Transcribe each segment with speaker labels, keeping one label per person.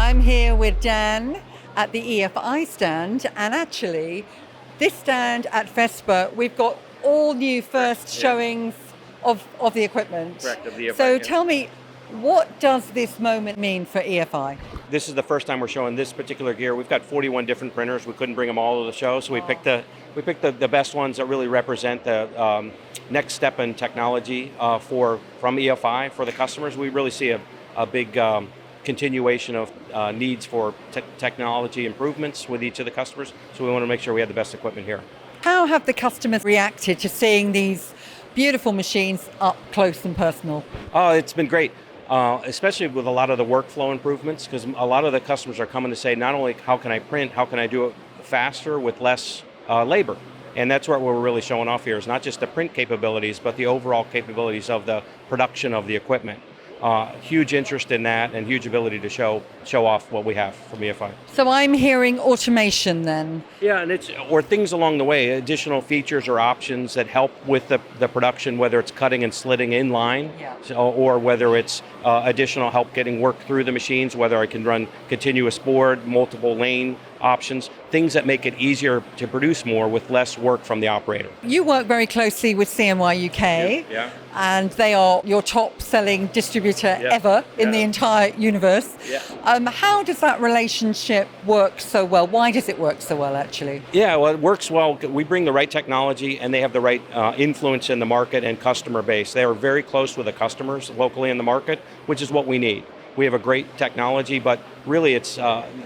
Speaker 1: I'm here with Dan at the EFI stand, and actually this stand at Fespa, we've got all new first showings of the equipment.
Speaker 2: Correct, of the EFI.
Speaker 1: So tell me, what does this moment mean for EFI?
Speaker 2: This is the first time we're showing this particular gear. We've got 41 different printers. We couldn't bring them all to the show, so we picked the best ones that really represent the next step in technology from EFI for the customers. We really see a big continuation of needs for technology improvements with each of the customers, so we want to make sure we have the best equipment here.
Speaker 1: How have the customers reacted to seeing these beautiful machines up close and personal?
Speaker 2: Oh, it's been great. Especially with a lot of the workflow improvements, because a lot of the customers are coming to say, not only how can I print, how can I do it faster with less labor? And that's what we're really showing off here, is not just the print capabilities, but the overall capabilities of the production of the equipment. Huge interest in that and huge ability to show off what we have from EFI.
Speaker 1: So I'm hearing automation then.
Speaker 2: Yeah, and or things along the way, additional features or options that help with the production, whether it's cutting and slitting inline, or whether it's additional help getting work through the machines, whether I can run continuous board, multiple lane options, things that make it easier to produce more with less work from the operator.
Speaker 1: You work very closely with CMYUK, and they are your top selling distributor ever in the entire universe. How does that relationship work so well? Why does it work so well, actually? Yeah,
Speaker 2: well, it works well. We bring the right technology, and they have the right influence in the market and customer base. They are very close with the customers locally in the market, which is what we need. We have a great technology, but really it's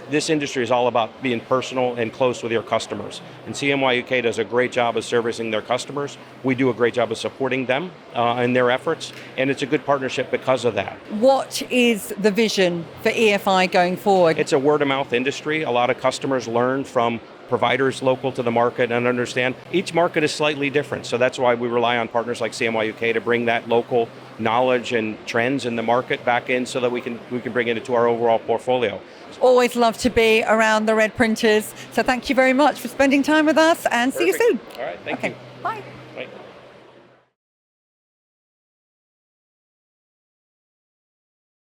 Speaker 2: this industry is all about being personal and close with your customers. And CMYUK does a great job of servicing their customers. We do a great job of supporting them in their efforts, and it's a good partnership because of that.
Speaker 1: What is the vision for EFI going forward?
Speaker 2: It's a word-of-mouth industry. A lot of customers learn from providers local to the market and understand each market is slightly different. So that's why we rely on partners like CMYUK to bring that local knowledge and trends in the market back in so that we can bring it into our overall portfolio.
Speaker 1: Always love to be around the red printers. So thank you very much for spending time with us, and see you soon.
Speaker 2: All right, thank you.
Speaker 1: Bye.